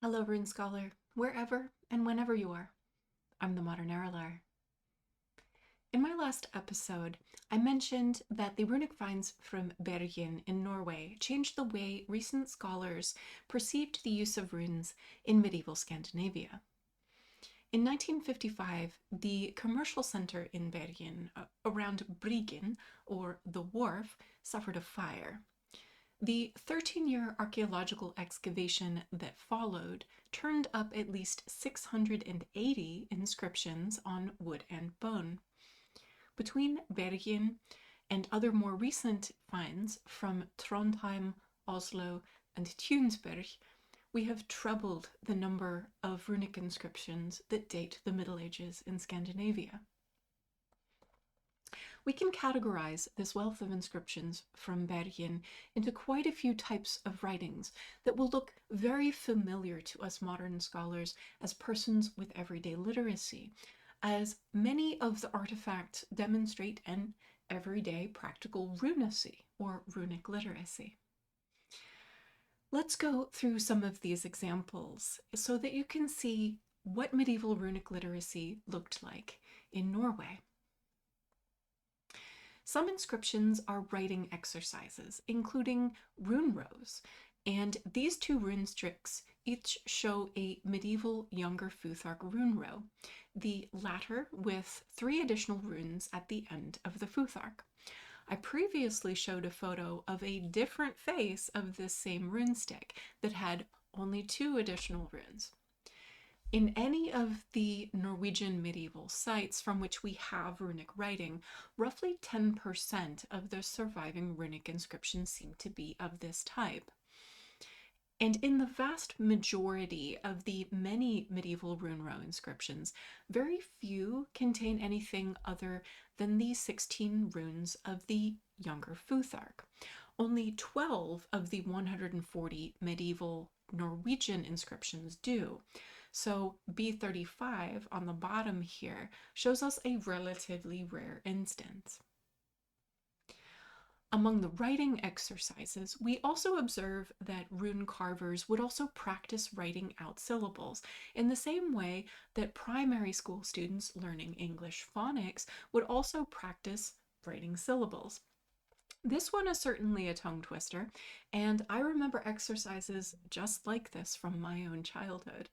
Hello, Rune Scholar, wherever and whenever you are. I'm the Modern Erilar. In my last episode, I mentioned that the runic finds from Bergen in Norway changed the way recent scholars perceived the use of runes in medieval Scandinavia. In 1955, the commercial center in Bergen, around Bryggen, or the wharf, suffered a fire. The 13-year archaeological excavation that followed turned up at least 680 inscriptions on wood and bone. Between Bergen and other more recent finds from Trondheim, Oslo, and Tunsberg, we have trebled the number of runic inscriptions that date the Middle Ages in Scandinavia. We can categorize this wealth of inscriptions from Bergen into quite a few types of writings that will look very familiar to us modern scholars as persons with everyday literacy, as many of the artifacts demonstrate an everyday practical runacy or runic literacy. Let's go through some of these examples so that you can see what medieval runic literacy looked like in Norway. Some inscriptions are writing exercises, including rune rows, and these two rune sticks each show a medieval younger Futhark rune row, the latter with 3 additional runes at the end of the Futhark. I previously showed a photo of a different face of this same rune stick that had only 2 additional runes. In any of the Norwegian medieval sites from which we have runic writing, roughly 10% of the surviving runic inscriptions seem to be of this type. And in the vast majority of the many medieval rune row inscriptions, very few contain anything other than the 16 runes of the younger Futhark. Only 12 of the 140 medieval Norwegian inscriptions do. So B35 on the bottom here shows us a relatively rare instance. Among the writing exercises, we also observe that rune carvers would also practice writing out syllables in the same way that primary school students learning English phonics would also practice writing syllables. This one is certainly a tongue twister, and I remember exercises just like this from my own childhood.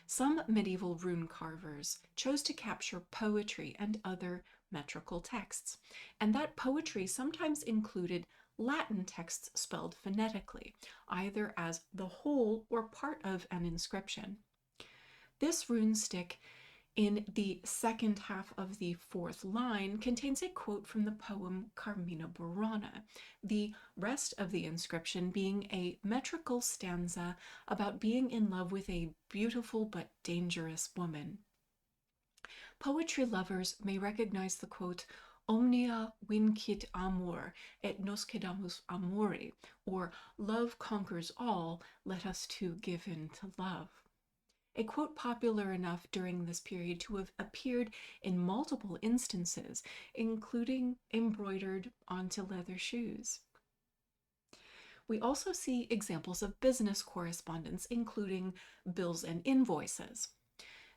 Some medieval rune carvers chose to capture poetry and other metrical texts, and that poetry sometimes included Latin texts spelled phonetically, either as the whole or part of an inscription. This rune stick in the second half of the 4th line contains a quote from the poem Carmina Burana, the rest of the inscription being a metrical stanza about being in love with a beautiful but dangerous woman. Poetry lovers may recognize the quote, Omnia vincit amor et noscedamus amore, or love conquers all, let us two give in to love. A quote popular enough during this period to have appeared in multiple instances, including embroidered onto leather shoes. We also see examples of business correspondence, including bills and invoices.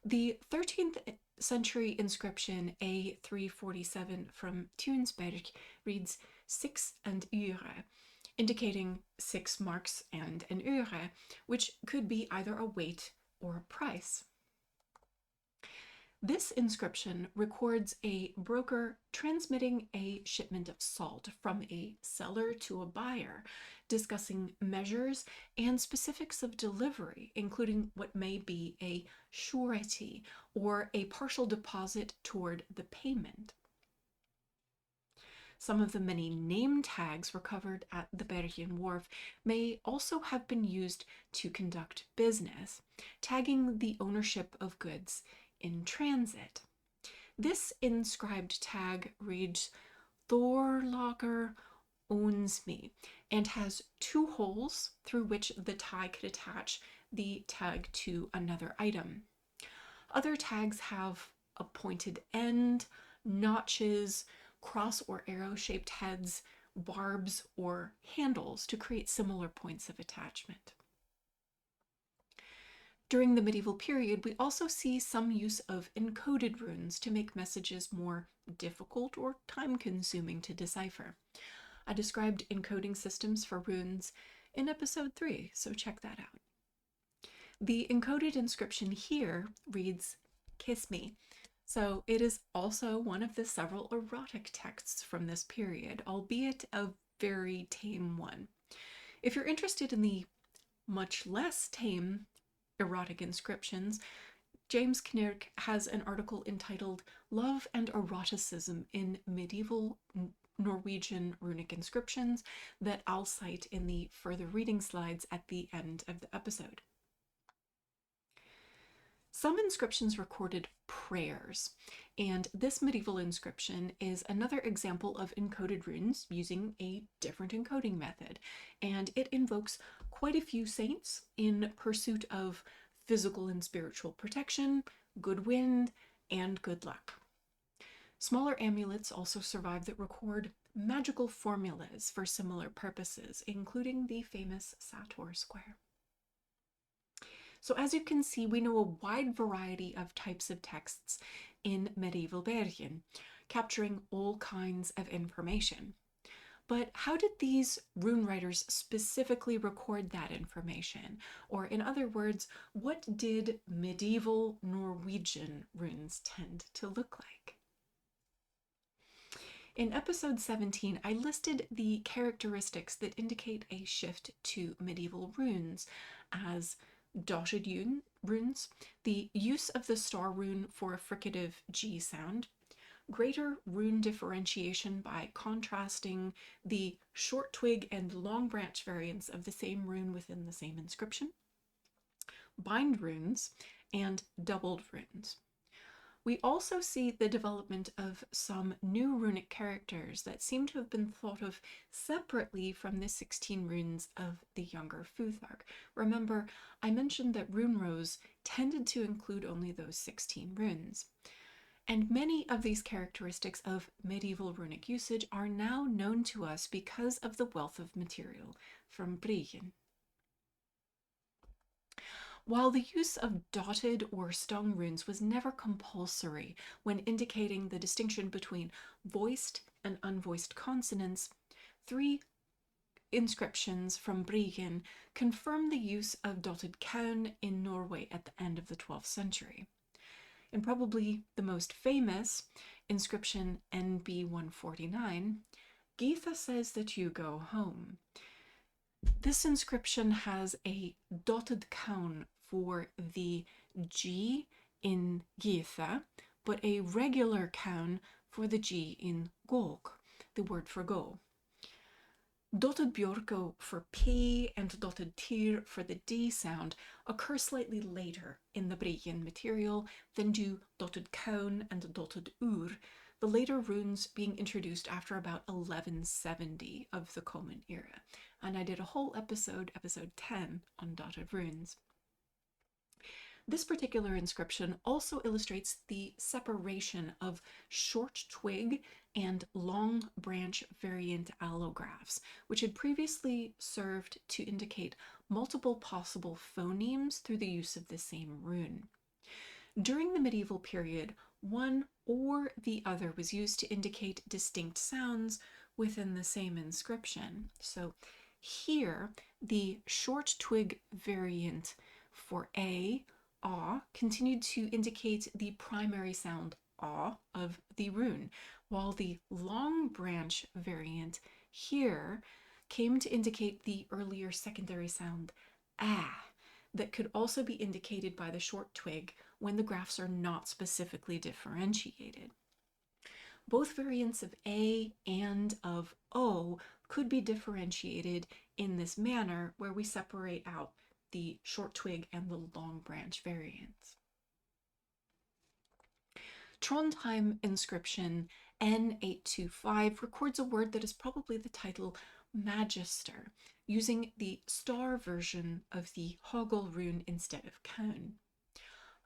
The 13th century inscription A347 from Tunsberg reads 6 and øre, indicating 6 marks and an øre, which could be either a weight or a price. This inscription records a broker transmitting a shipment of salt from a seller to a buyer, discussing measures and specifics of delivery, including what may be a surety or a partial deposit toward the payment. Some of the many name tags recovered at the Bergen wharf may also have been used to conduct business, tagging the ownership of goods in transit. This inscribed tag reads Thorlager owns me and has 2 holes through which the tie could attach the tag to another item. Other tags have a pointed end, notches, cross or arrow-shaped heads, barbs, or handles to create similar points of attachment. During the medieval period, we also see some use of encoded runes to make messages more difficult or time-consuming to decipher. I described encoding systems for runes in episode 3, so check that out. The encoded inscription here reads, "Kiss me." So it is also one of the several erotic texts from this period, albeit a very tame one. If you're interested in the much less tame erotic inscriptions, James Knirk has an article entitled "Love and Eroticism in Medieval Norwegian Runic Inscriptions" that I'll cite in the further reading slides at the end of the episode. Some inscriptions recorded prayers, and this medieval inscription is another example of encoded runes using a different encoding method, and it invokes quite a few saints in pursuit of physical and spiritual protection, good wind, and good luck. Smaller amulets also survive that record magical formulas for similar purposes, including the famous Sator square. So as you can see, we know a wide variety of types of texts in medieval Bergen, capturing all kinds of information. But how did these rune writers specifically record that information? Or in other words, what did medieval Norwegian runes tend to look like? In episode 17, I listed the characteristics that indicate a shift to medieval runes as dotted runes, the use of the star rune for a fricative G sound, greater rune differentiation by contrasting the short twig and long branch variants of the same rune within the same inscription, bind runes, and doubled runes. We also see the development of some new runic characters that seem to have been thought of separately from the 16 runes of the younger Futhark. Remember, I mentioned that rune rows tended to include only those 16 runes. And many of these characteristics of medieval runic usage are now known to us because of the wealth of material from Bryggen. While the use of dotted or stung runes was never compulsory when indicating the distinction between voiced and unvoiced consonants, 3 inscriptions from Bryggen confirm the use of dotted kaun in Norway at the end of the 12th century. In probably the most famous inscription NB 149, Gytha says that you go home. This inscription has a dotted kaun for the G in Gytha, but a regular kaun for the G in golk, the word for go. Dotted bjorko for P and dotted tyr for the D sound occur slightly later in the Bryggen material than do dotted kaun and dotted ur, the later runes being introduced after about 1170 of the Common Era. And I did a whole episode 10, on dotted runes. This particular inscription also illustrates the separation of short twig and long branch variant allographs, which had previously served to indicate multiple possible phonemes through the use of the same rune. During the medieval period, one or the other was used to indicate distinct sounds within the same inscription. So here, the short twig variant for A, ah, continued to indicate the primary sound ah of the rune, while the long branch variant here came to indicate the earlier secondary sound ah, that could also be indicated by the short twig when the graphs are not specifically differentiated. Both variants of A and of O could be differentiated in this manner, where we separate out the short twig and the long branch variants. Trondheim inscription N825 records a word that is probably the title Magister, using the star version of the Hogel rune instead of kaun.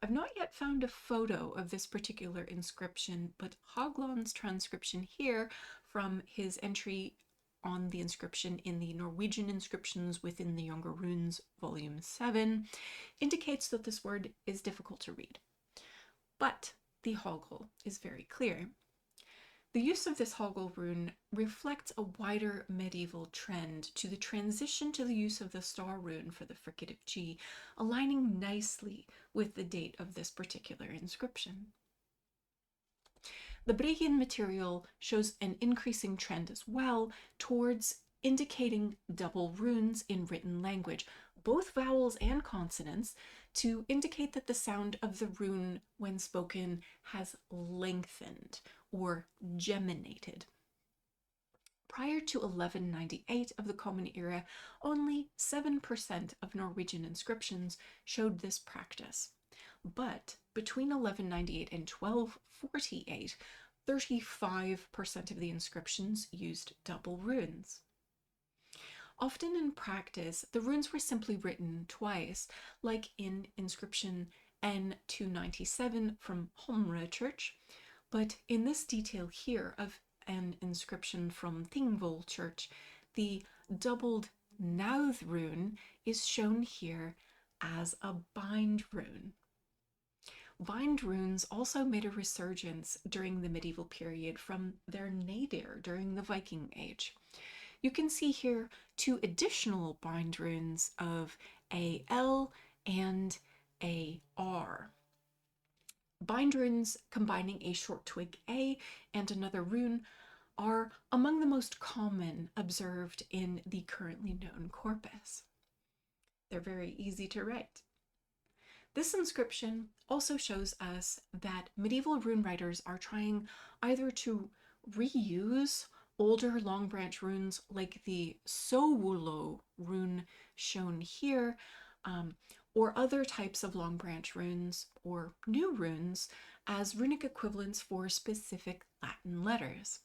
I've not yet found a photo of this particular inscription, but Haglund's transcription here from his entry on the inscription in the Norwegian inscriptions within the Younger Runes, volume 7, indicates that this word is difficult to read. But the Hoggle is very clear. The use of this Hoggle rune reflects a wider medieval trend to the transition to the use of the star rune for the fricative G, aligning nicely with the date of this particular inscription. The Bryggen material shows an increasing trend as well towards indicating double runes in written language, both vowels and consonants, to indicate that the sound of the rune when spoken has lengthened or geminated. Prior to 1198 of the Common Era, only 7% of Norwegian inscriptions showed this practice. But between 1198 and 1248, 35% of the inscriptions used double runes. Often in practice, the runes were simply written twice, like in inscription N297 from Holmre Church, but in this detail here of an inscription from Thingvoll Church, the doubled Nauth rune is shown here as a bind rune. Bind runes also made a resurgence during the medieval period from their nadir during the Viking Age. You can see here 2 additional bind runes of AL and AR. Bind runes combining a short twig A and another rune are among the most common observed in the currently known corpus. They're very easy to write. This inscription also shows us that medieval rune writers are trying either to reuse older long branch runes like the Sowulo rune shown here, or other types of long branch runes or new runes as runic equivalents for specific Latin letters.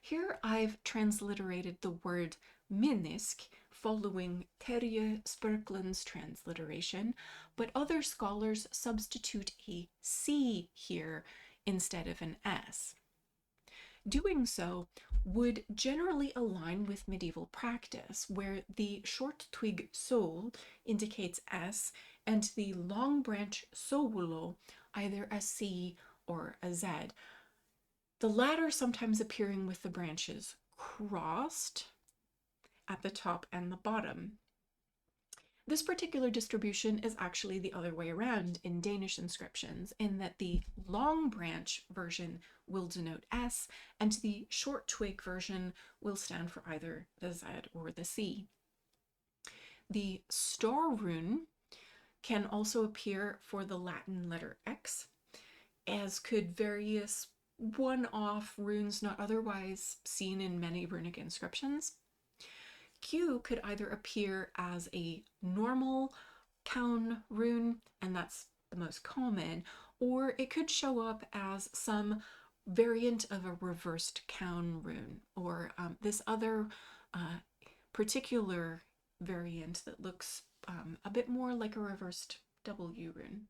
Here I've transliterated the word minisk following Terje Spurkland's transliteration, but other scholars substitute a C here instead of an S. Doing so would generally align with medieval practice, where the short twig sol indicates S and the long branch sowulo either a C or a Z. The latter sometimes appearing with the branches crossed at the top and the bottom. This particular distribution is actually the other way around in Danish inscriptions, in that the long branch version will denote S and the short twig version will stand for either the Z or the C. The star rune can also appear for the Latin letter X, as could various one-off runes not otherwise seen in many runic inscriptions. Q could either appear as a normal Kaun rune, and that's the most common, or it could show up as some variant of a reversed Kaun rune, or this other particular variant that looks a bit more like a reversed W rune.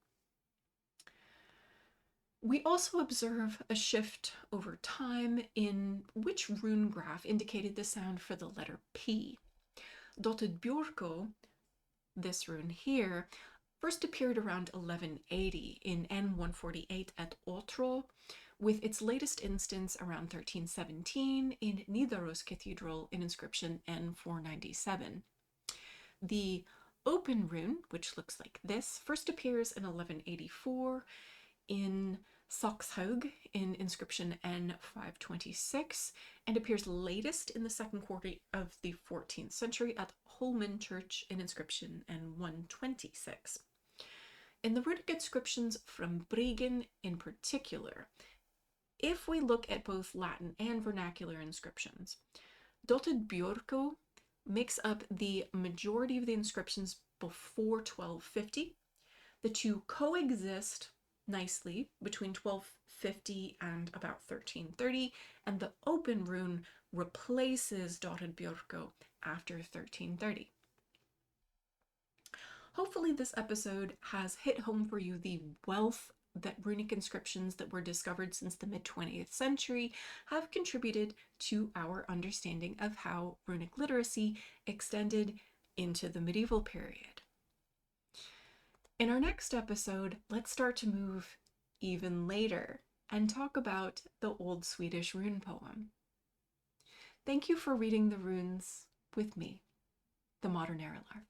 We also observe a shift over time in which rune graph indicated the sound for the letter P. Dotted Bjorko, this rune here, first appeared around 1180 in N148 at Otro, with its latest instance around 1317 in Nidaros Cathedral in inscription N497. The open rune, which looks like this, first appears in 1184 in Saxhaug in inscription N526 and appears latest in the second quarter of the 14th century at Holmen Church in inscription N126. In the runic inscriptions from Bryggen in particular, if we look at both Latin and vernacular inscriptions, dotted Bjorko makes up the majority of the inscriptions before 1250. The two coexist nicely between 1250 and about 1330, and the open rune replaces dotted Bjorko after 1330. Hopefully this episode has hit home for you the wealth that runic inscriptions that were discovered since the mid-20th century have contributed to our understanding of how runic literacy extended into the medieval period. In our next episode, let's start to move even later and talk about the Old Swedish rune poem. Thank you for reading the runes with me, the Modern Erilar.